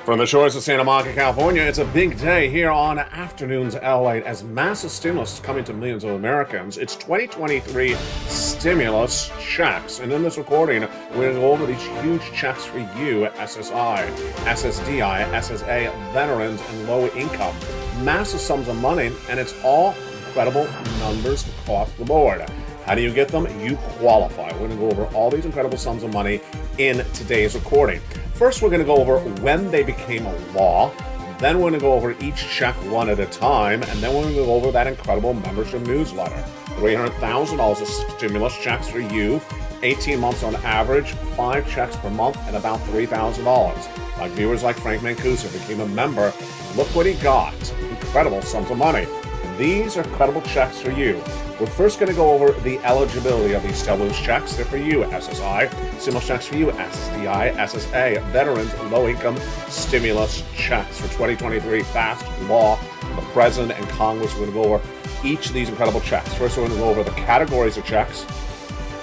From the shores of Santa Monica, California, it's a big day here on Afternoons LALATE as massive stimulus is coming to millions of Americans. It's 2023 stimulus checks. And in this recording, we're going to go over these huge checks for you, SSI, SSDI, SSA, veterans, and low income. Massive sums of money, and it's all incredible numbers across the board. How do you get them? You qualify. We're going to go over all these incredible sums of money in today's recording. First, we're going to go over when they became a law. Then we're going to go over each check one at a time. And then we're going to go over that incredible membership newsletter. $300,000 of stimulus checks for you, 18 months on average, 5 checks per month, and about $3,000. Like viewers like Frank Mancuso became a member. Look what he got. Incredible sums of money. And these are incredible checks for you. We're first going to go over the eligibility of these stimulus checks. They're for you, SSI. Stimulus checks for you, SSDI, SSA, veterans, low-income stimulus checks for 2023 fast law. The President and Congress are going to go over each of these incredible checks. First, we're going to go over the categories of checks,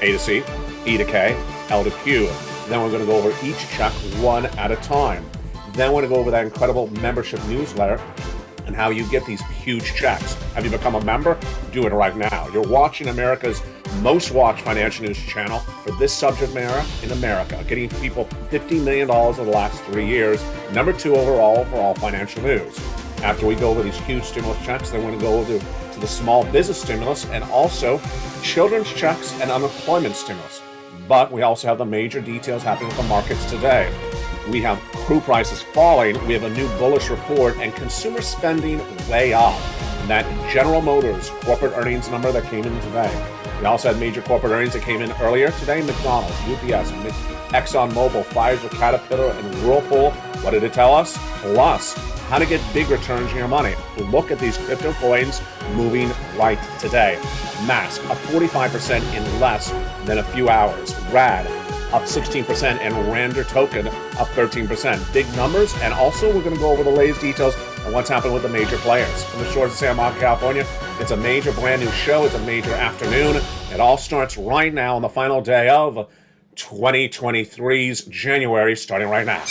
A to C, E to K, L to Q. Then we're going to go over each check one at a time. Then we're going to go over that incredible membership newsletter and how you get these huge checks. Have you become a member? Do it right now. You're watching America's most watched financial news channel for this subject matter in America, getting people $50 million over the last 3 years, number 2 overall for all financial news. After we go over these huge stimulus checks, then we're going to go over to the small business stimulus and also children's checks and unemployment stimulus. But we also have the major details happening with the markets today. We have crude prices falling, we have a new bullish report, and consumer spending way up. And that General Motors corporate earnings number that came in today. We also had major corporate earnings that came in earlier today. McDonald's, UPS, ExxonMobil, Pfizer, Caterpillar, and Whirlpool. What did it tell us? Plus, how to get big returns on your money. Look at these crypto coins moving right today. Mask up 45% in less than a few hours. RAD up 16%, and Randor token up 13%. Big numbers, and also we're going to go over the latest details on what's happening with the major players. From the shores of Santa Monica, California, it's a major brand new show. It's a major afternoon. It all starts right now on the final day of 2023's January, starting right now.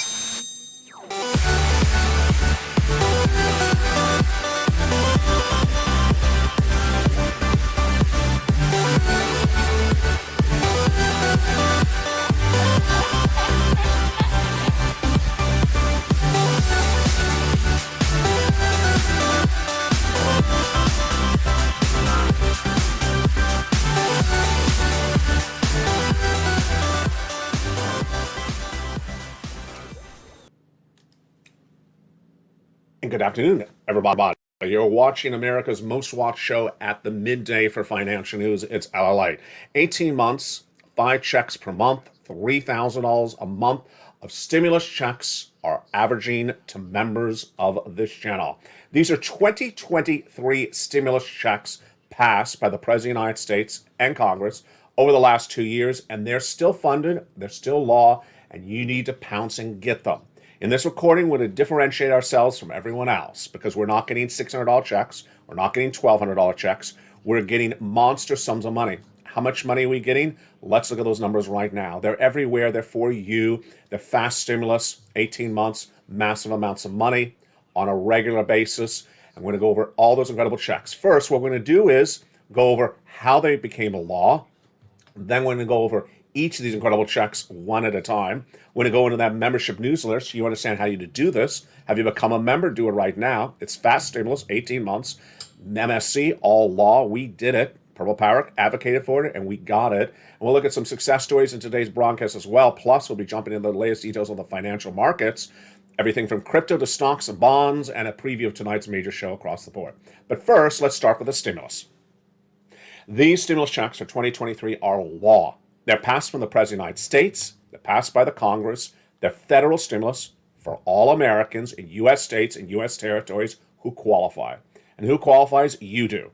Good afternoon, everybody. You're watching America's most watched show at the midday for financial news. It's LALATE. 18 months, 5 checks per month, $3,000 a month of stimulus checks are averaging to members of this channel. These are 2023 stimulus checks passed by the President of the United States and Congress over the last 2 years, and they're still funded, they're still law, and you need to pounce and get them. In this recording, we're going to differentiate ourselves from everyone else because we're not getting $600 checks. We're not getting $1,200 checks. We're getting monster sums of money. How much money are we getting? Let's look at those numbers right now. They're everywhere. They're for you. They're fast stimulus, 18 months, massive amounts of money on a regular basis. And we're going to go over all those incredible checks. First, what we're going to do is go over how they became a law. Then we're going to go over each of these incredible checks one at a time. We're going to go into that membership newsletter so you understand how you do this. Have you become a member? Do it right now. It's fast stimulus, 18 months. MSC, all law. We did it. Purple Power advocated for it, and we got it. And we'll look at some success stories in today's broadcast as well. Plus, we'll be jumping into the latest details on the financial markets, everything from crypto to stocks and bonds, and a preview of tonight's major show across the board. But first, let's start with the stimulus. These stimulus checks for 2023 are law. They're passed from the President of the United States. They're passed by the Congress. They're federal stimulus for all Americans in U.S. states and U.S. territories who qualify. And who qualifies? You do.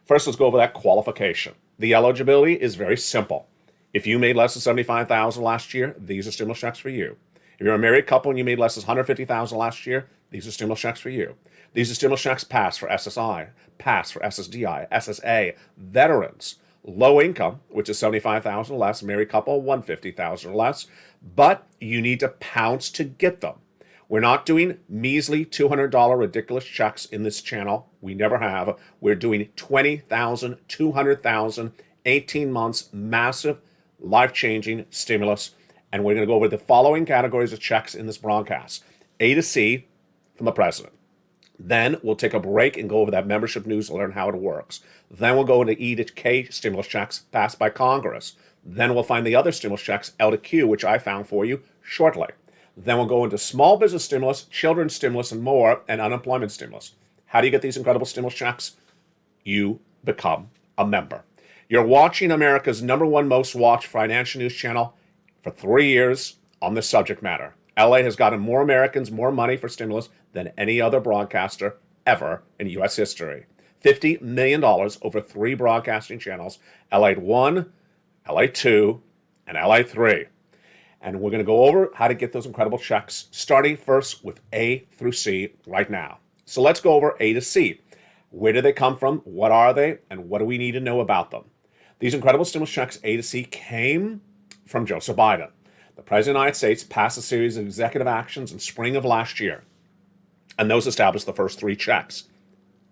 First, let's go over that qualification. The eligibility is very simple. If you made less than $75,000 last year, these are stimulus checks for you. If you're a married couple and you made less than $150,000 last year, these are stimulus checks for you. These are stimulus checks passed for SSI, passed for SSDI, SSA, veterans, low income, which is $75,000 less, married couple, $150,000 less, but you need to pounce to get them. We're not doing measly $200 ridiculous checks in this channel. We never have. We're doing 20,000, 200,000, 18 months, massive, life-changing stimulus. And we're going to go over the following categories of checks in this broadcast. A to C from the president. Then we'll take a break and go over that membership newsletter and how it works. Then we'll go into E to K stimulus checks passed by Congress. Then we'll find the other stimulus checks, L to Q, which I found for you shortly. Then we'll go into small business stimulus, children's stimulus, and more, and unemployment stimulus. How do you get these incredible stimulus checks? You become a member. You're watching America's #1 most watched financial news channel for 3 years on this subject matter. LA has gotten more Americans more money for stimulus than any other broadcaster ever in U.S. history. $50 million over 3 broadcasting channels, LATE 1, LATE 2, and LATE 3. And we're going to go over how to get those incredible checks, starting first with A through C right now. So let's go over A to C. Where do they come from? What are they? And what do we need to know about them? These incredible stimulus checks, A to C, came from Joseph Biden. The President of the United States passed a series of executive actions in spring of last year, and those established the first 3 checks,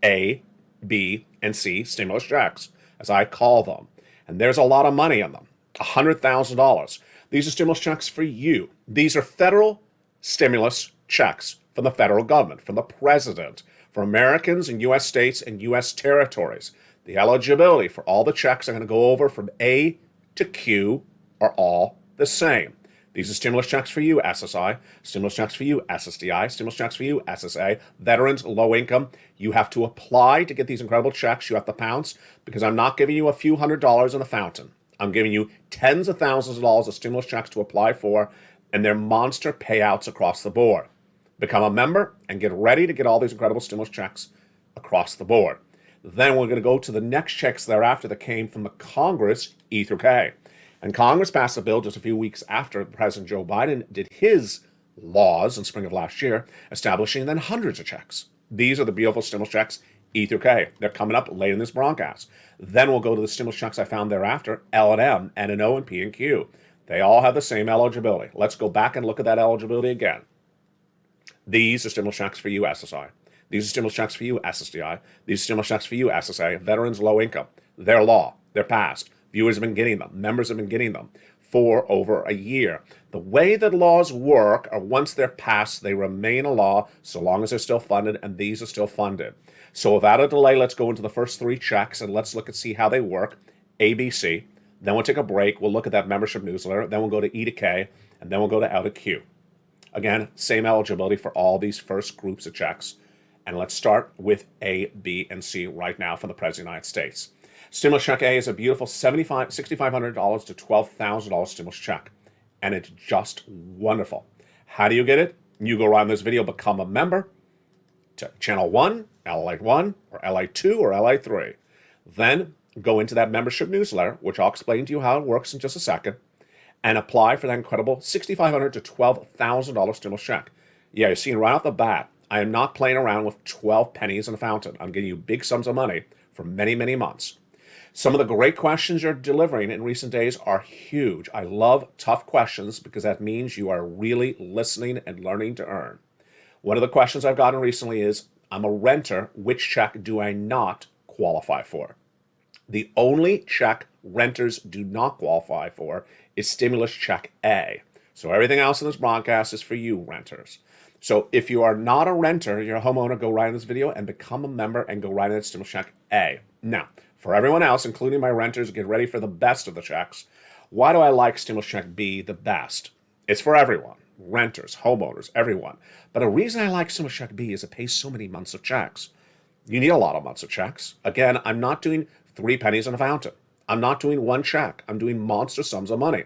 A, B, and C stimulus checks, as I call them. And there's a lot of money in them, $100,000. These are stimulus checks for you. These are federal stimulus checks from the federal government, from the president, for Americans in U.S. states and U.S. territories. The eligibility for all the checks I'm going to go over from A to Q are all the same. These are stimulus checks for you, SSI, stimulus checks for you, SSDI, stimulus checks for you, SSA, veterans, low income. You have to apply to get these incredible checks. You have to pounce, because I'm not giving you a few $100s in a fountain. I'm giving you tens of thousands of dollars of stimulus checks to apply for, and they're monster payouts across the board. Become a member and get ready to get all these incredible stimulus checks across the board. Then we're going to go to the next checks thereafter that came from the Congress, E through K. And Congress passed a bill just a few weeks after President Joe Biden did his laws in spring of last year, establishing then hundreds of checks. These are the beautiful stimulus checks, E through K. They're coming up late in this broadcast. Then we'll go to the stimulus checks I found thereafter, L and M, N and O, and P and Q. They all have the same eligibility. Let's go back and look at that eligibility again. These are stimulus checks for you, SSI. These are stimulus checks for you, SSDI. These are stimulus checks for you, SSA. Veterans, low income. They're law. They're passed. Viewers have been getting them. Members have been getting them for over a year. The way that laws work are once they're passed, they remain a law so long as they're still funded, and these are still funded. So without a delay, let's go into the first 3 checks, and let's look and see how they work. A, B, C. Then we'll take a break. We'll look at that membership newsletter. Then we'll go to E to K, and then we'll go to L to Q. Again, same eligibility for all these first groups of checks. And let's start with A, B, and C right now from the President of the United States. Stimulus check A is a beautiful $6,500 to $12,000 stimulus check. And it's just wonderful. How do you get it? You go around this video, become a member to Channel 1, LATE 1, or LATE 2, or LATE 3. Then go into that membership newsletter, which I'll explain to you how it works in just a second, and apply for that incredible $6,500 to $12,000 stimulus check. Yeah, you're seeing right off the bat, I am not playing around with 12 pennies in a fountain. I'm giving you big sums of money for many, many months. Some of the great questions you're delivering in recent days are huge. I love tough questions because that means you are really listening and learning to earn. One of the questions I've gotten recently is, I'm a renter, which check do I not qualify for? The only check renters do not qualify for is stimulus check A. So everything else in this broadcast is for you renters. So if you are not a renter, you're a homeowner, go right in this video and become a member and go right in that stimulus check A. Now, for everyone else, including my renters, get ready for the best of the checks. Why do I like stimulus check B the best? It's for everyone, renters, homeowners, everyone. But a reason I like stimulus check B is it pays so many months of checks. You need a lot of months of checks. Again, I'm not doing 3 pennies in a fountain. I'm not doing 1 check. I'm doing monster sums of money.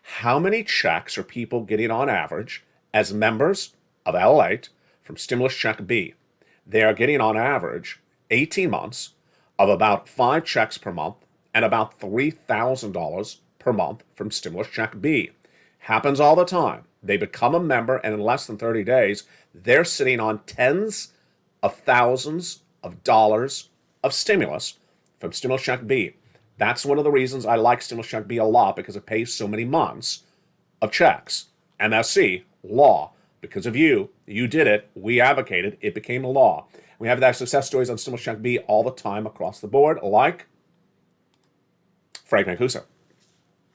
How many checks are people getting on average as members of LALATE from stimulus check B? They are getting on average 18 months of about 5 checks per month and about $3,000 per month from stimulus check B. Happens all the time. They become a member, and in less than 30 days, they're sitting on tens of thousands of dollars of stimulus from stimulus check B. That's one of the reasons I like stimulus check B a lot, because it pays so many months of checks. MSC, law, Because of you. You did it. We advocated. It became a law. We have that success stories on Stimulus Check B all the time across the board, like Frank Mancuso.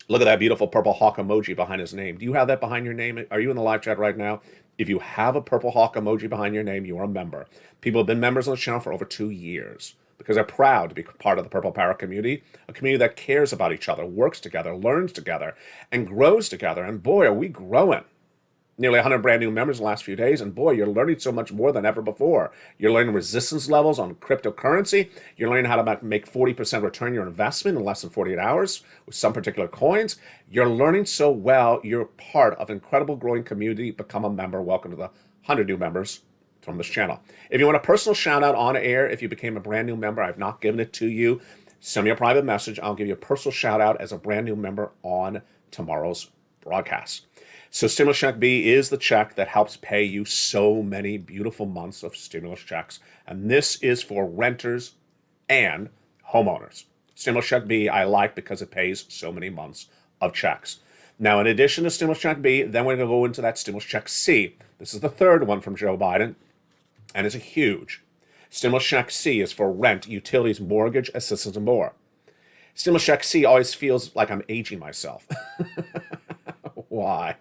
Look at that beautiful purple hawk emoji behind his name. Do you have that behind your name? Are you in the live chat right now? If you have a purple hawk emoji behind your name, you are a member. People have been members on the channel for over 2 years because they're proud to be part of the Purple Power community, a community that cares about each other, works together, learns together, and grows together. And boy, are we growing. Nearly 100 brand new members in the last few days, and boy, you're learning so much more than ever before. You're learning resistance levels on cryptocurrency. You're learning how to make 40% return your investment in less than 48 hours with some particular coins. You're learning so well. You're part of an incredible growing community. Become a member. Welcome to the 100 new members from this channel. If you want a personal shout out on air, if you became a brand new member, I've not given it to you, send me a private message. I'll give you a personal shout out as a brand new member on tomorrow's broadcast. So Stimulus Check B is the check that helps pay you so many beautiful months of stimulus checks. And this is for renters and homeowners. Stimulus Check B I like because it pays so many months of checks. Now, in addition to Stimulus Check B, then we're going to go into that Stimulus Check C. This is the third one from Joe Biden, and it's a huge. Stimulus Check C is for rent, utilities, mortgage, assistance, and more. Stimulus Check C always feels like I'm aging myself. Why?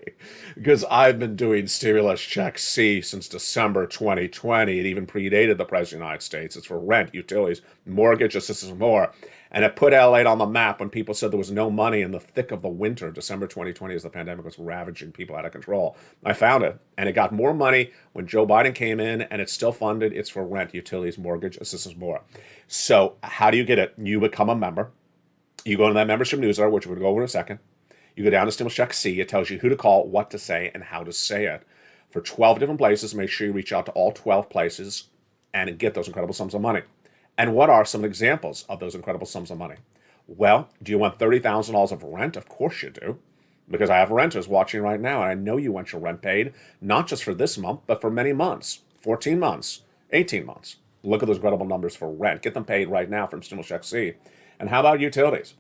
Because I've been doing Stimulus Check C since December 2020. It even predated the President of the United States. It's for rent, utilities, mortgage, assistance, and more. And it put LA on the map when people said there was no money in the thick of the winter, December 2020, as the pandemic was ravaging people out of control. I found it, and it got more money when Joe Biden came in, and it's still funded. It's for rent, utilities, mortgage, assistance, more. So how do you get it? You become a member. You go to that membership newsletter, which we're going to go over in a second. You go down to Stimulus Check C. It tells you who to call, what to say, and how to say it. For 12 different places, make sure you reach out to all 12 places and get those incredible sums of money. And what are some examples of those incredible sums of money? Well, do you want $30,000 of rent? Of course you do, because I have renters watching right now, and I know you want your rent paid, not just for this month, but for many months, 14 months, 18 months. Look at those incredible numbers for rent. Get them paid right now from Stimulus Check C. And how about utilities?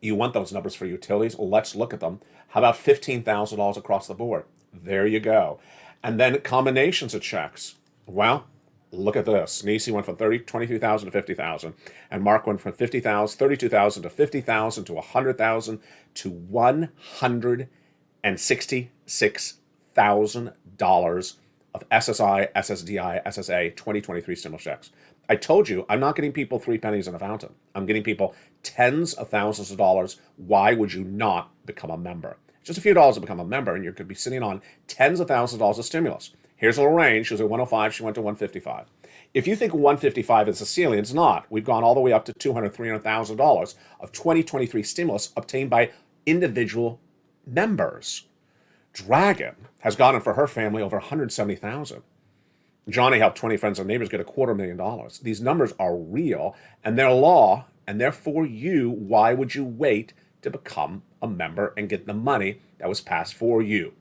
You want those numbers for utilities? Let's look at them. How about $15,000 across the board? There you go. And then combinations of checks. Well, look at this. Nisi went from $23,000 to $50,000, and Mark went from $32,000 to $50,000 to $100,000 to $166,000 of SSI, SSDI, SSA 2023 stimulus checks. I told you, I'm not getting people 3 pennies in a fountain. I'm getting people tens of thousands of dollars. Why would you not become a member? Just a few dollars to become a member, and you could be sitting on tens of thousands of dollars of stimulus. Here's a little range. She was at 105. She went to 155. If you think 155 is the ceiling, it's not. We've gone all the way up to $200,000, $300,000 of 2023 stimulus obtained by individual members. Dragon has gotten for her family over $170,000. Johnny helped 20 friends and neighbors get $250,000. These numbers are real, and they're law, and they're for you. Why would you wait to become a member and get the money that was passed for you?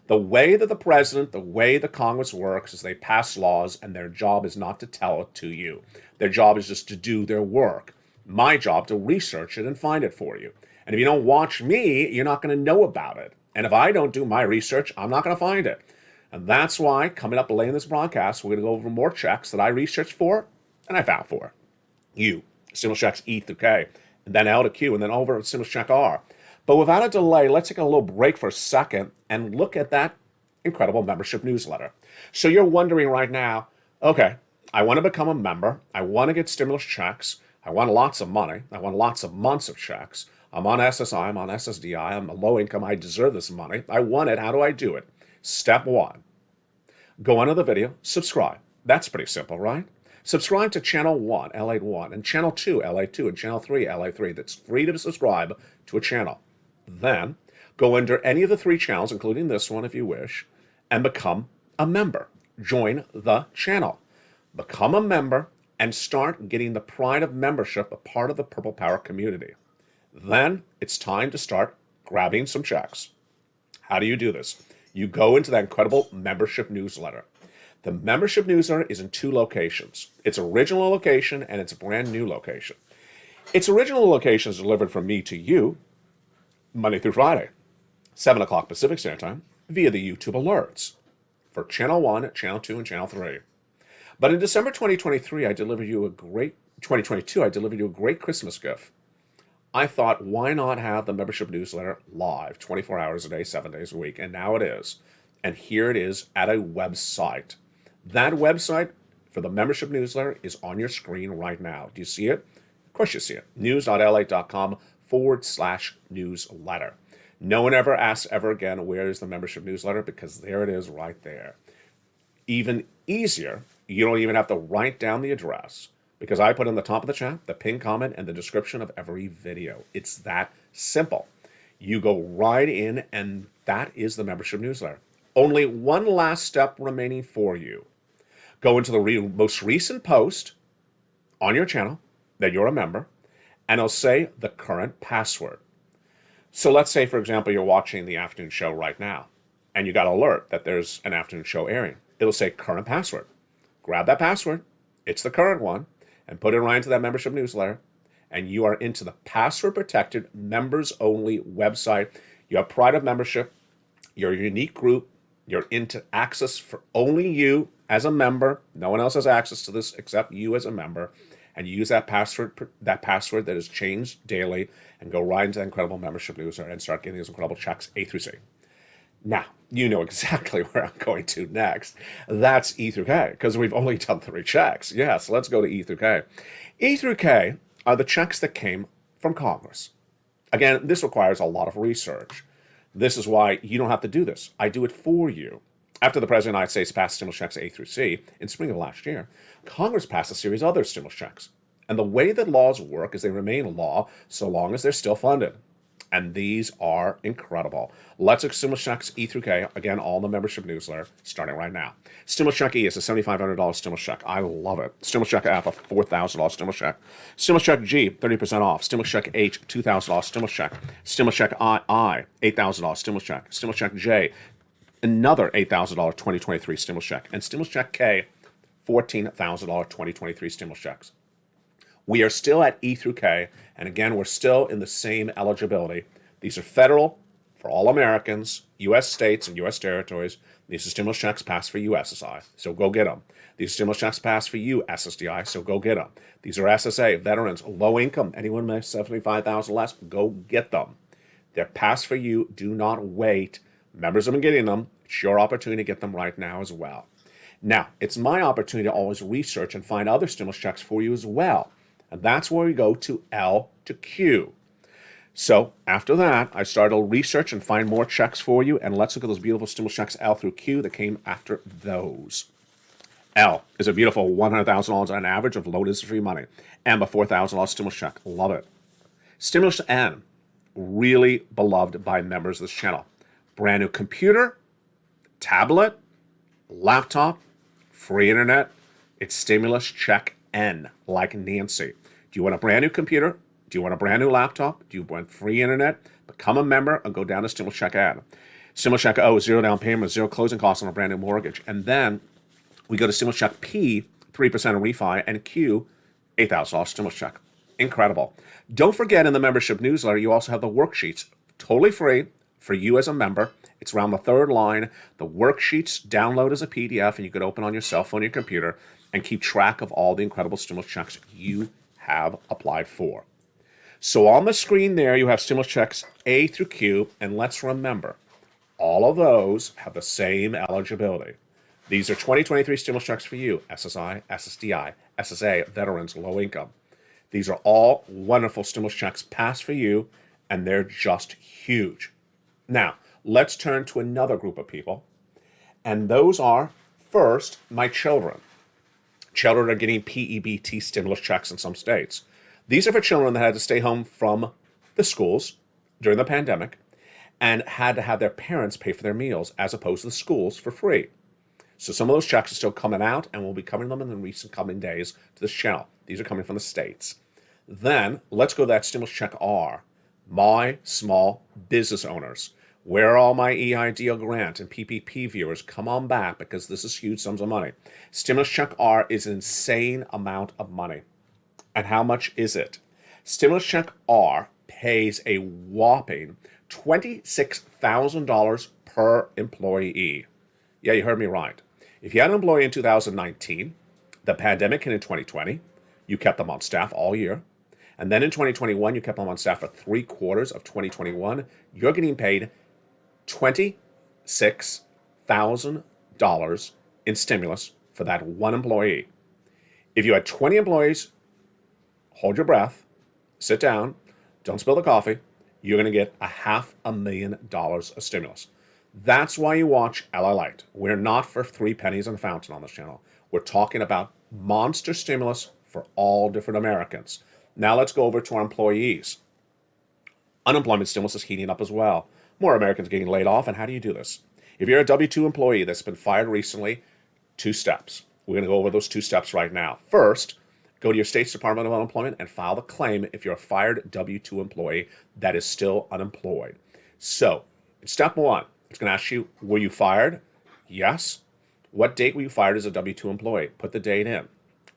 The way that the president, the way the Congress works is they pass laws, and their job is not to tell it to you. Their job is just to do their work. My job to research it and find it for you. And if you don't watch me, you're not going to know about it. And if I don't do my research, I'm not going to find it. And that's why, coming up later in this broadcast, we're going to go over more checks that I researched for and I found for you. Stimulus checks E through K, and then L to Q, and then over to Stimulus check R. But without a delay, let's take a little break for a second and look at that incredible membership newsletter. So you're wondering right now, okay, I want to become a member. I want to get stimulus checks. I want lots of money. I want lots of months of checks. I'm on SSI. I'm on SSDI. I'm a low income. I deserve this money. I want it. How do I do it? Step 1. Go under the video, subscribe. That's pretty simple, right? Subscribe to Channel 1, LATE 1, and Channel 2, LATE 2, and Channel 3, LATE 3. That's free to subscribe to a channel. Then, go under any of the 3 channels, including this one if you wish, and become a member. Join the channel. Become a member and start getting the pride of membership, a part of the Purple Power community. Then, it's time to start grabbing some checks. How do you do this? You go into that incredible membership newsletter. The membership newsletter is in 2 locations. Its original location and its brand new location. Its original location is delivered from me to you Monday through Friday, 7 o'clock Pacific Standard Time, via the YouTube alerts. for Channel 1, Channel 2, and Channel 3. But in December 2023, I delivered you a great 2022, I delivered you a great Christmas gift. I thought, why not have the membership newsletter live 24 hours a day, 7 days a week? And now it is. And here it is at a website. That website for the membership newsletter is on your screen right now. Do you see it? Of course you see it. news.lalate.com/newsletter. No one ever asks ever again, where is the membership newsletter? Because there it is right there. Even easier, you don't even have to write down the address, because I put in the top of the chat, the pinned comment, and the description of every video. It's that simple. You go right in, and that is the membership newsletter. Only one last step remaining for you. Go into the most recent post on your channel that you're a member, and it'll say the current password. So let's say, for example, you're watching the afternoon show right now, and you got an alert that there's an afternoon show airing. It'll say current password. Grab that password, it's the current one, and put it right into that membership newsletter, and you are into the password-protected, members-only website. You have pride of membership, you're a unique group, you're into access for only you as a member. No one else has access to this except you as a member, and you use that password that is changed daily, and go right into that incredible membership newsletter and start getting these incredible checks A through C. Now, you know exactly where I'm going to next. That's E through K, because we've only done 3 checks. Yes, let's go to E through K. E through K are the checks that came from Congress. Again, this requires a lot of research. This is why you don't have to do this. I do it for you. After the President of the United States passed stimulus checks A through C in spring of last year, Congress passed a series of other stimulus checks. And the way that laws work is they remain law so long as they're still funded. And these are incredible. Let's look at stimulus checks E through K, again, all in the membership newsletter, starting right now. Stimulus check E is a $7,500 stimulus check. I love it. Stimulus check F, a $4,000 stimulus check. Stimulus check G, 30% off. Stimulus check H, $2,000 stimulus check. Stimulus check I, $8,000 stimulus check. Stimulus check J, another $8,000 2023 stimulus check. And stimulus check K, $14,000 2023 stimulus checks. We are still at E through K, and again, we're still in the same eligibility. These are federal for all Americans, U.S. states and U.S. territories. These are stimulus checks passed for you, SSI, so go get them. These are stimulus checks passed for you, SSDI, so go get them. These are SSA, veterans, low income, anyone makes $75,000 less, go get them. They're passed for you. Do not wait. Members have been getting them. It's your opportunity to get them right now as well. Now, it's my opportunity to always research and find other stimulus checks for you as well. And that's where we go to L to Q. So after that, I started to research and find more checks for you. And let's look at those beautiful stimulus checks L through Q that came after those. L is a beautiful $100,000 on average of low interest-free money. M, a $4,000 stimulus check. Love it. Stimulus N, really beloved by members of this channel. Brand new computer, tablet, laptop, free internet. It's stimulus check N, like Nancy. Do you want a brand new computer? Do you want a brand new laptop? Do you want free internet? Become a member and go down to stimulus check N. Stimulus check O, 0 down payment, 0 closing costs on a brand new mortgage. And then we go to stimulus check P, 3% refi, and Q, $8,000 stimulus check. Incredible. Don't forget, in the membership newsletter, you also have the worksheets, totally free for you as a member. It's around the third line. The worksheets download as a PDF, and you can open on your cell phone, your computer, and keep track of all the incredible stimulus checks you have applied for. So on the screen there, you have stimulus checks A through Q, and let's remember, all of those have the same eligibility. These are 2023 stimulus checks for you, SSI, SSDI, SSA, veterans, low income. These are all wonderful stimulus checks passed for you, and they're just huge. Now, let's turn to another group of people, and those are, first, my children. Children are getting PEBT stimulus checks in some states. These are for children that had to stay home from the schools during the pandemic and had to have their parents pay for their meals as opposed to the schools for free. So some of those checks are still coming out, and we'll be covering them in the recent coming days to this channel. These are coming from the states. Then let's go to that stimulus check R, my small business owners. Where are all my EIDL grant and PPP viewers? Come on back, because this is huge sums of money. Stimulus check R is an insane amount of money. And how much is it? Stimulus check R pays a whopping $26,000 per employee. Yeah, you heard me right. If you had an employee in 2019, the pandemic hit in 2020, you kept them on staff all year, and then in 2021, you kept them on staff for 3/4 of 2021, you're getting paid $26,000 in stimulus for that one employee. If you had 20 employees, hold your breath, sit down, don't spill the coffee, you're going to get $500,000 of stimulus. That's why you watch LALATE. We're not for 3 pennies and a fountain on this channel. We're talking about monster stimulus for all different Americans. Now let's go over to our employees. Unemployment stimulus is heating up as well. More Americans getting laid off, and how do you do this? If you're a W-2 employee that's been fired recently, 2 steps. We're going to go over those 2 steps right now. First, go to your state's Department of Unemployment and file the claim if you're a fired W-2 employee that is still unemployed. So, in step 1, it's going to ask you, were you fired? Yes. What date were you fired as a W-2 employee? Put the date in.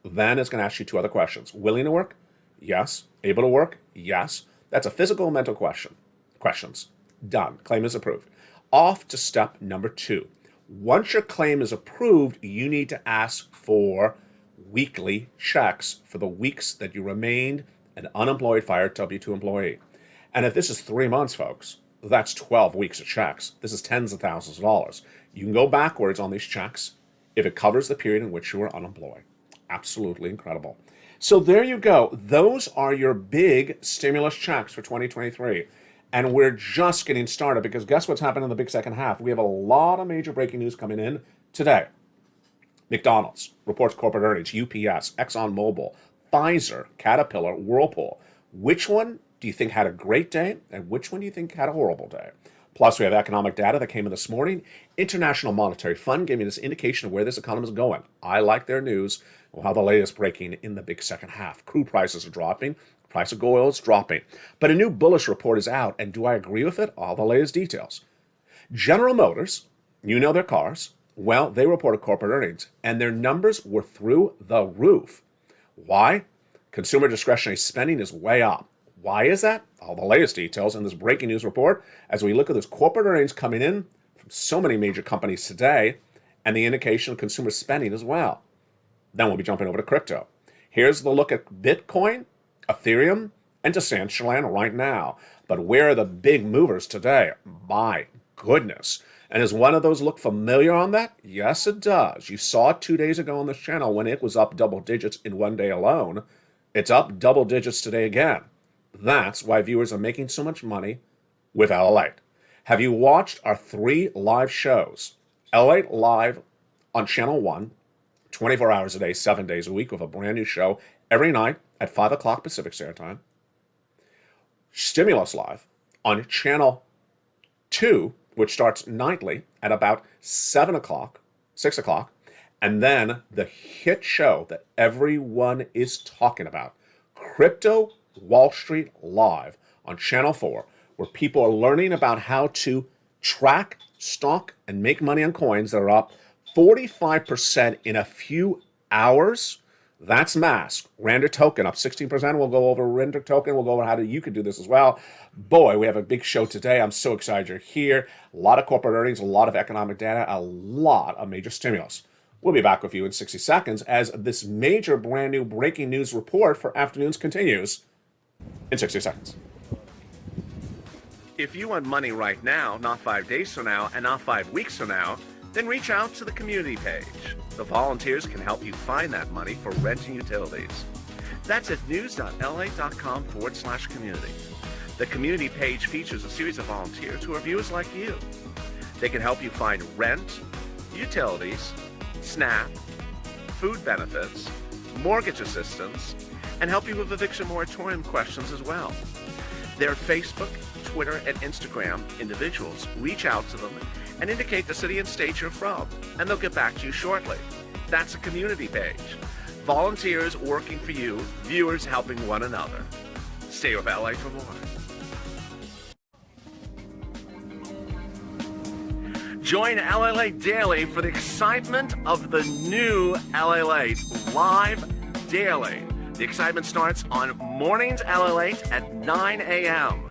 Then it's going to ask you 2 other questions. Willing to work? Yes. Able to work? Yes. That's a physical and mental questions. Done. Claim is approved. Off to step number 2. Once your claim is approved, you need to ask for weekly checks for the weeks that you remained an unemployed fired W-2 employee. And if this is 3 months, folks, that's 12 weeks of checks. This is tens of thousands of dollars. You can go backwards on these checks if it covers the period in which you were unemployed. Absolutely incredible. So there you go. Those are your big stimulus checks for 2023. And we're just getting started because guess what's happening in the big second half? We have a lot of major breaking news coming in today. McDonald's reports corporate earnings, UPS, ExxonMobil, Pfizer, Caterpillar, Whirlpool. Which one do you think had a great day and which one do you think had a horrible day? Plus, we have economic data that came in this morning. International Monetary Fund giving us indication of where this economy is going. I like their news. We'll have the latest breaking in the big second half. Crude prices are dropping. Price of oil is dropping. But a new bullish report is out, and do I agree with it? All the latest details. General Motors, you know their cars. Well, they reported corporate earnings, and their numbers were through the roof. Why? Consumer discretionary spending is way up. Why is that? All the latest details in this breaking news report as we look at those corporate earnings coming in from so many major companies today and the indication of consumer spending as well. Then we'll be jumping over to crypto. Here's the look at Bitcoin, Ethereum, and Decentraland right now. But where are the big movers today? My goodness. And does one of those look familiar on that? Yes, it does. You saw it 2 days ago on this channel when it was up double digits in one day alone. It's up double digits today again. That's why viewers are making so much money with LALATE. Have you watched our 3 live shows? LALATE Live on Channel 1, 24 hours a day, 7 days a week with a brand new show every night at 5 o'clock Pacific Standard Time. Stimulus Live on Channel 2, which starts nightly at about 7 o'clock, 6 o'clock. And then the hit show that everyone is talking about, Crypto Wall Street Live on Channel 4, where people are learning about how to track, stock, and make money on coins that are up 45% in a few hours. That's mask. Render token up 16%. We'll go over Render token. We'll go over how you can do this as well. Boy, we have a big show today. I'm so excited you're here. A lot of corporate earnings, a lot of economic data, a lot of major stimulus. We'll be back with you in 60 seconds as this major brand new breaking news report for afternoons continues in 60 seconds. If you want money right now, not 5 days from now, and not 5 weeks from now, then reach out to the community page. The volunteers can help you find that money for rent and utilities. That's at news.la.com/community. The community page features a series of volunteers who are viewers like you. They can help you find rent, utilities, SNAP, food benefits, mortgage assistance, and help you with eviction moratorium questions as well. They're Facebook, Twitter, and Instagram individuals. Reach out to them and indicate the city and state you're from, and they'll get back to you shortly. That's a community page. Volunteers working for you, viewers helping one another. Stay with LA for more. Join LALATE Daily for the excitement of the new LALATE Live Daily. The excitement starts on Mornings LALATE at 9 a.m.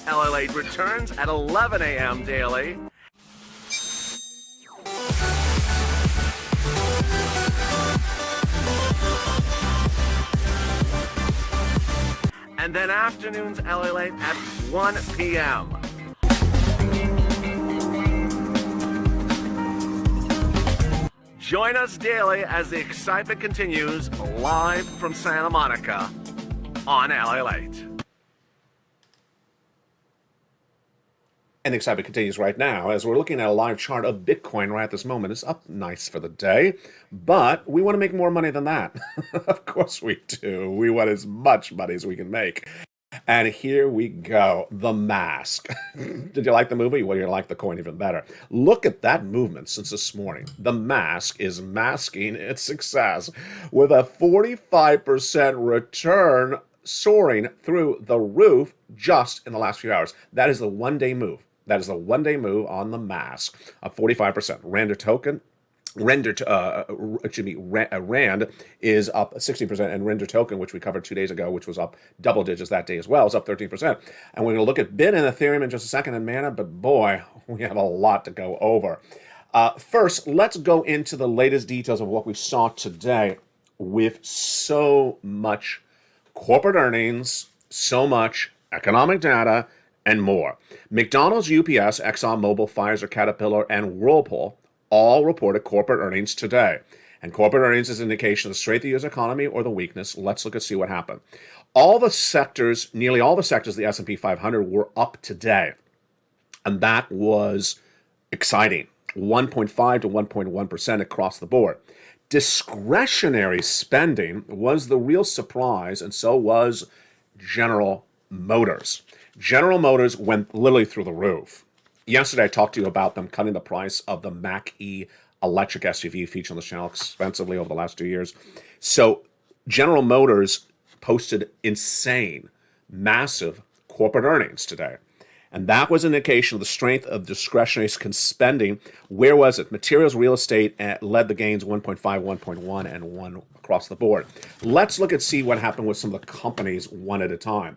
LALATE returns at 11 a.m. daily. And then afternoons LALATE at 1 p.m. Join us daily as the excitement continues live from Santa Monica on LALATE. And the excitement continues right now as we're looking at a live chart of Bitcoin right at this moment. It's up nice for the day, but we want to make more money than that. Of course we do. We want as much money as we can make. And here we go, The Mask. Did you like the movie? Well, you like the coin even better. Look at that movement since this morning. The Mask is masking its success with a 45% return soaring through the roof just in the last few hours. That is the one-day move. That is the one-day move on The Mask, a 45%. Rand is up 16%, and render token, which we covered 2 days ago, which was up double digits that day as well, is up 13%. And we're going to look at Bit and Ethereum in just a second and Mana, but boy, we have a lot to go over. First, let's go into the latest details of what we saw today with so much corporate earnings, so much economic data, and more. McDonald's, UPS, ExxonMobil, Pfizer, Caterpillar, and Whirlpool all reported corporate earnings today. And corporate earnings is an indication of the strength of the U.S. economy or the weakness. Let's look and see what happened. Nearly all the sectors of the S&P 500 were up today. And that was exciting. 1.5 to 1.1% across the board. Discretionary spending was the real surprise, and so was General Motors. General Motors went literally through the roof. Yesterday, I talked to you about them cutting the price of the Mach-E electric SUV featured on the channel expensively over the last 2 years. So General Motors posted insane, massive corporate earnings today. And that was an indication of the strength of discretionary spending. Where was it? Materials, real estate led the gains 1.5, 1.1, and 1 across the board. Let's look and see what happened with some of the companies one at a time.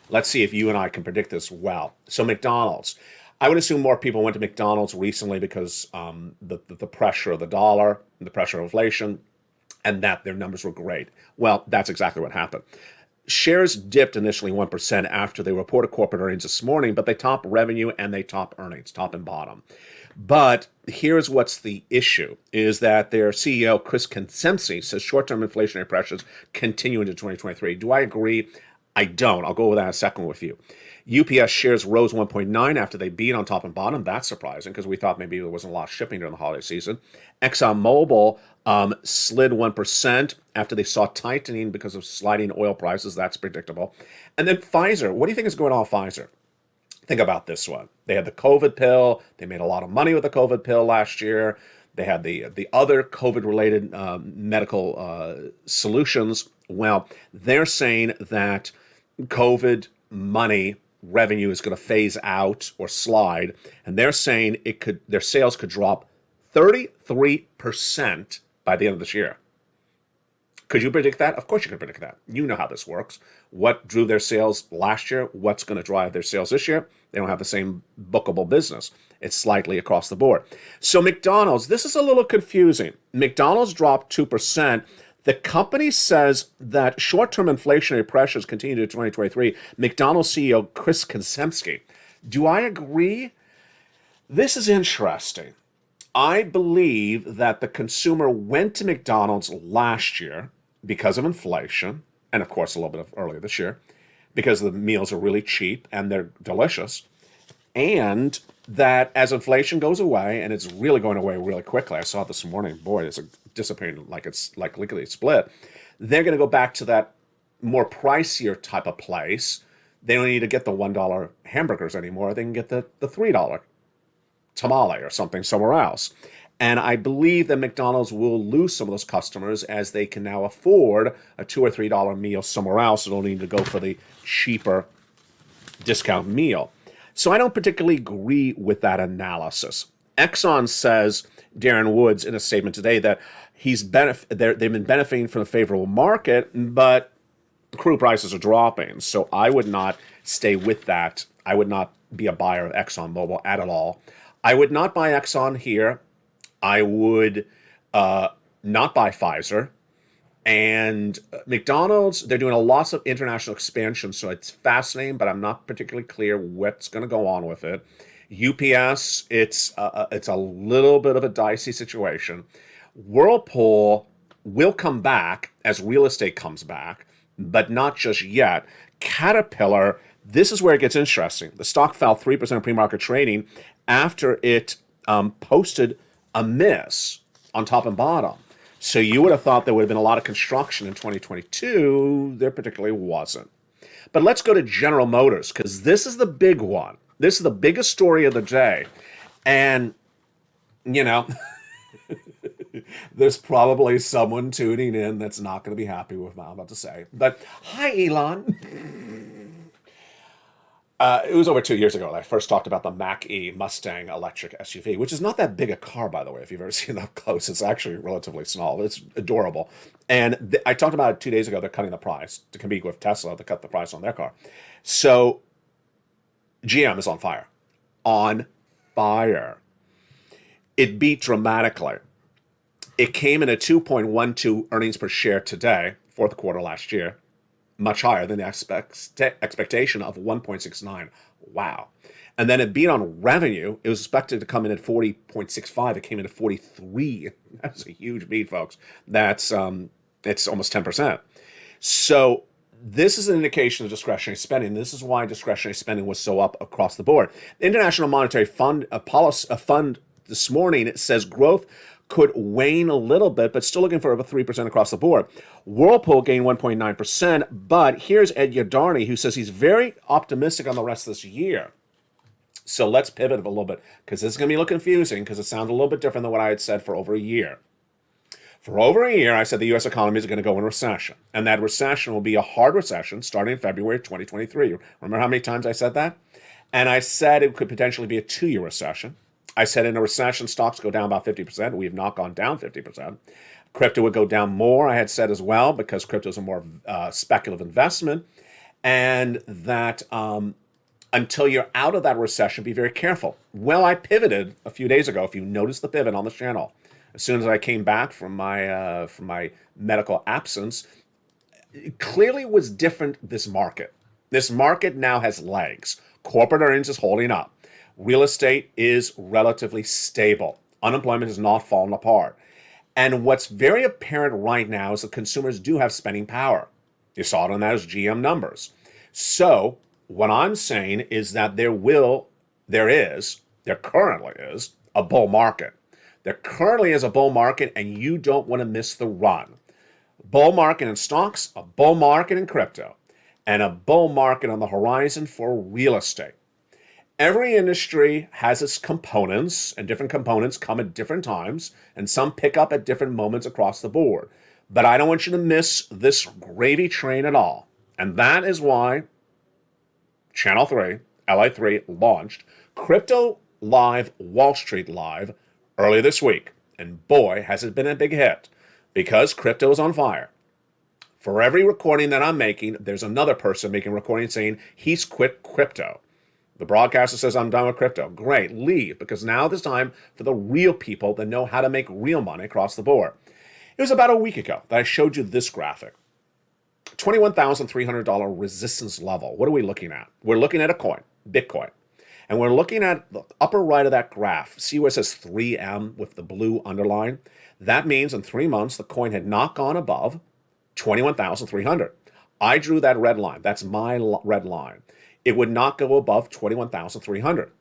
Let's see if you and I can predict this well. So McDonald's. I would assume more people went to McDonald's recently because the pressure of the dollar, the pressure of inflation, and that their numbers were great. Well, that's exactly what happened. Shares dipped initially 1% after they reported corporate earnings this morning, but they top revenue and they top earnings, top and bottom. But here's what's the issue, is that their CEO, Chris Kensempsky, says short-term inflationary pressures continue into 2023. Do I agree? I don't. I'll go over that in a second with you. UPS shares rose 1.9 after they beat on top and bottom. That's surprising because we thought maybe there wasn't a lot of shipping during the holiday season. ExxonMobil slid 1% after they saw tightening because of sliding oil prices. That's predictable. And then Pfizer. What do you think is going on with Pfizer? Think about this one. They had the COVID pill. They made a lot of money with the COVID pill last year. They had the other COVID-related medical solutions. Well, they're saying that COVID money revenue is going to phase out or slide, and they're saying their sales could drop 33% by the end of this year. Could you predict that? Of course you can predict that. You know how this works. What drew their sales last year? What's going to drive their sales this year? They don't have the same bookable business. It's slightly across the board. So McDonald's, this is a little confusing. McDonald's dropped 2%. The company says that short-term inflationary pressures continue to 2023. McDonald's CEO Chris Kensempsky. Do I agree? This is interesting. I believe that the consumer went to McDonald's last year because of inflation, and of course a little bit of earlier this year, because the meals are really cheap and they're delicious, and that as inflation goes away, and it's really going away really quickly, I saw it this morning, boy, it's dissipating like it's like lickety split, they're going to go back to that more pricier type of place. They don't need to get the $1 hamburgers anymore. They can get the $3 tamale or something somewhere else. And I believe that McDonald's will lose some of those customers as they can now afford a $2 or $3 meal somewhere else. They don't need to go for the cheaper discount meal. So I don't particularly agree with that analysis. Exxon says, Darren Woods, in a statement today, that they've been benefiting from a favorable market, but crude prices are dropping, so I would not stay with that. I would not be a buyer of ExxonMobil at all. I would not buy Exxon here. I would not buy Pfizer. And McDonald's, they're doing a lot of international expansion, so it's fascinating, but I'm not particularly clear what's going to go on with it. UPS, it's a little bit of a dicey situation. Whirlpool will come back as real estate comes back, but not just yet. Caterpillar, this is where it gets interesting. The stock fell 3% pre-market trading after it posted a miss on top and bottom. So you would have thought there would have been a lot of construction in 2022. There particularly wasn't. But let's go to General Motors, because this is the big one. This is the biggest story of the day. And, you know, there's probably someone tuning in that's not going to be happy with what I'm about to say. But hi, Elon. It was over 2 years ago when I first talked about the Mach-E Mustang electric SUV, which is not that big a car, by the way, if you've ever seen it up close. It's actually relatively small. It's adorable. And I talked about it 2 days ago. They're cutting the price to compete with Tesla to cut the price on their car. So GM is on fire. On fire. It beat dramatically. It came in at 2.12 earnings per share today, fourth quarter last year. Much higher than the expectation of 1.69. Wow. And then it beat on revenue. It was expected to come in at 40.65. It came in at 43. That's a huge beat, folks. That's it's almost 10%. So this is an indication of discretionary spending. This is why discretionary spending was so up across the board. The International Monetary Fund, a fund this morning, it says growth could wane a little bit, but still looking for about 3% across the board. Whirlpool gained 1.9%, but here's Ed Yardarny, who says he's very optimistic on the rest of this year. So let's pivot a little bit, because this is going to be a little confusing, because it sounds a little bit different than what I had said for over a year. For over a year, I said the U.S. economy is going to go in recession, and that recession will be a hard recession starting in February 2023. Remember how many times I said that? And I said it could potentially be a 2-year recession. I said in a recession, stocks go down about 50%. We have not gone down 50%. Crypto would go down more, I had said as well, because crypto is a more speculative investment. And that until you're out of that recession, be very careful. Well, I pivoted a few days ago, if you noticed the pivot on this channel. As soon as I came back from my medical absence, it clearly was different, this market. This market now has legs. Corporate earnings is holding up. Real estate is relatively stable. Unemployment has not fallen apart. And what's very apparent right now is that consumers do have spending power. You saw it on those GM numbers. So what I'm saying is that there currently is a bull market. There currently is a bull market, and you don't want to miss the run. Bull market in stocks, a bull market in crypto, and a bull market on the horizon for real estate. Every industry has its components, and different components come at different times, and some pick up at different moments across the board. But I don't want you to miss this gravy train at all. And that is why Channel 3, LA3, launched Crypto Live, Wall Street Live earlier this week. And boy, has it been a big hit, because crypto is on fire. For every recording that I'm making, there's another person making a recording saying he's quit crypto. The broadcaster says, I'm done with crypto. Great, leave, because now it's time for the real people that know how to make real money across the board. It was about a week ago that I showed you this graphic. $21,300 resistance level. What are we looking at? We're looking at a coin, Bitcoin. And we're looking at the upper right of that graph. See where it says 3M with the blue underline? That means in 3 months, the coin had not gone above 21,300. I drew that red line. That's my red line. It would not go above 21,300.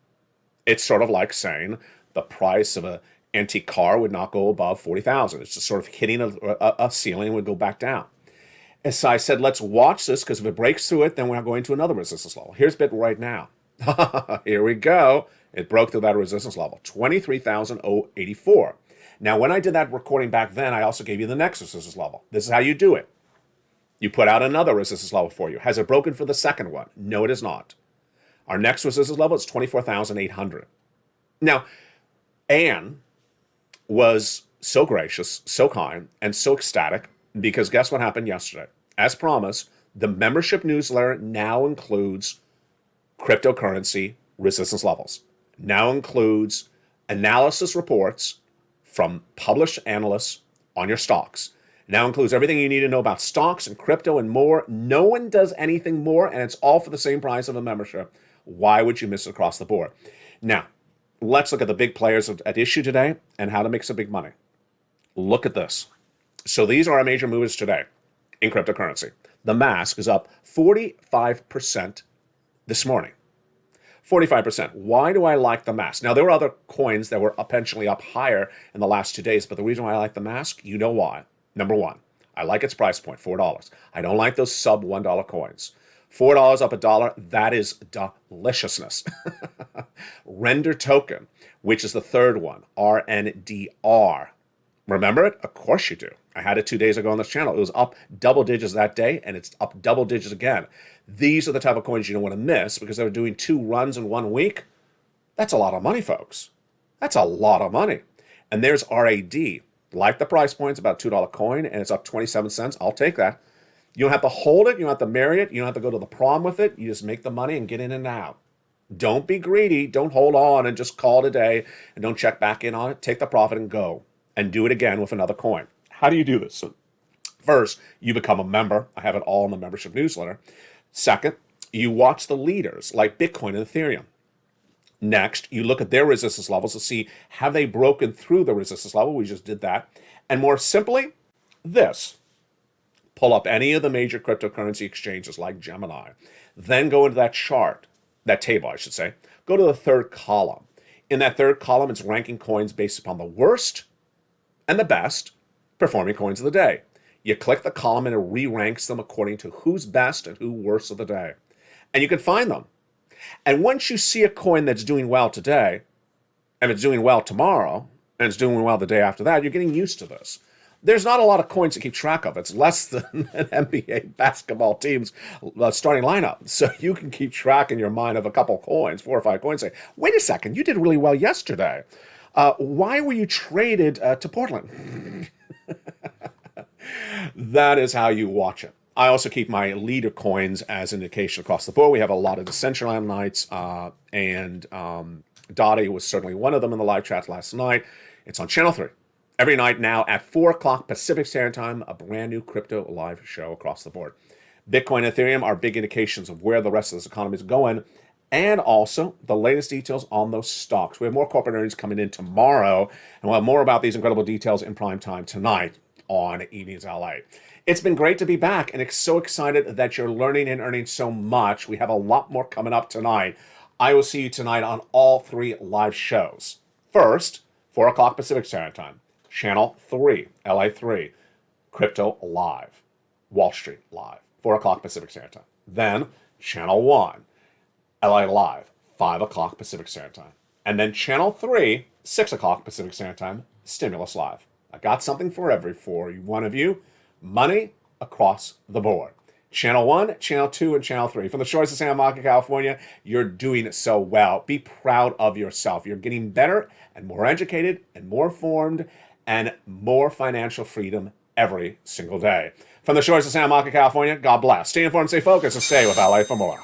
It's sort of like saying the price of an antique car would not go above 40,000. It's just sort of hitting a ceiling and would go back down. And so I said, let's watch this, because if it breaks through it, then we're going to another resistance level. Here's Bit right now. Here we go. It broke through that resistance level, 23,084. Now, when I did that recording back then, I also gave you the next resistance level. This is how you do it. You put out another resistance level for you. Has it broken for the second one? No, it is not. Our next resistance level is 24,800. Now, Anne was so gracious, so kind, and so ecstatic, because guess what happened yesterday? As promised, The membership newsletter now includes cryptocurrency resistance levels, now includes analysis reports from published analysts on your stocks, now includes everything you need to know about stocks and crypto and more. No one does anything more, and it's all for the same price of a membership. Why would you miss it across the board? Now, let's look at the big players at issue today and how to make some big money. Look at this. So these are our major movers today in cryptocurrency. The mask is up 45% this morning. 45%. Why do I like the mask? Now, there were other coins that were potentially up higher in the last 2 days, but the reason why I like the mask, you know why. Number one, I like its price point, $4. I don't like those sub $1 coins. $4 up $1, that is deliciousness. Render token, which is the third one, RNDR. Remember it? Of course you do. I had it 2 days ago on this channel. It was up double digits that day, and it's up double digits again. These are the type of coins you don't want to miss because they're doing 2 runs in 1 week. That's a lot of money, folks. That's a lot of money. And there's RAD. Like the price point, it's about a $2 coin, and it's up 27 cents. I'll take that. You don't have to hold it. You don't have to marry it. You don't have to go to the prom with it. You just make the money and get in and out. Don't be greedy. Don't hold on and just call it a day and don't check back in on it. Take the profit and go and do it again with another coin. How do you do this? So first, you become a member. I have it all in the membership newsletter. Second, you watch the leaders like Bitcoin and Ethereum. Next, you look at their resistance levels to see have they broken through the resistance level. We just did that. And more simply, this. Pull up any of the major cryptocurrency exchanges like Gemini. Then go into that chart, that table, I should say. Go to the third column. In that third column, it's ranking coins based upon the worst and the best performing coins of the day. You click the column and it re-ranks them according to who's best and who's worst of the day. And you can find them. And once you see a coin that's doing well today, and it's doing well tomorrow, and it's doing well the day after that, you're getting used to this. There's not a lot of coins to keep track of. It's less than an NBA basketball team's starting lineup. So you can keep track in your mind of a couple coins, 4 or 5 coins. Say, wait a second, you did really well yesterday. Why were you traded to Portland? That is how you watch it. I also keep my leader coins as an indication across the board. We have a lot of Decentraland nights, and Dottie was certainly one of them in the live chat last night. It's on Channel 3. Every night now at 4 o'clock Pacific Standard Time, a brand new crypto live show across the board. Bitcoin and Ethereum are big indications of where the rest of this economy is going, and also the latest details on those stocks. We have more corporate earnings coming in tomorrow, and we'll have more about these incredible details in prime time tonight on Evenings LA. It's been great to be back, and it's so excited that you're learning and earning so much. We have a lot more coming up tonight. I will see you tonight on all 3 live shows. First, 4 o'clock Pacific Standard Time. Channel 3, LA3, Crypto Live, Wall Street Live, 4 o'clock Pacific Standard Time. Then Channel 1, LA Live, 5 o'clock Pacific Standard Time. And then Channel 3, 6 o'clock Pacific Standard Time, Stimulus Live. I got something for one of you. Money across the board. Channel 1, Channel 2, and Channel 3. From the shores of Santa Monica, California, you're doing so well. Be proud of yourself. You're getting better and more educated and more informed and more financial freedom every single day. From the shores of Santa Monica, California, God bless. Stay informed, stay focused, and stay with LA for more.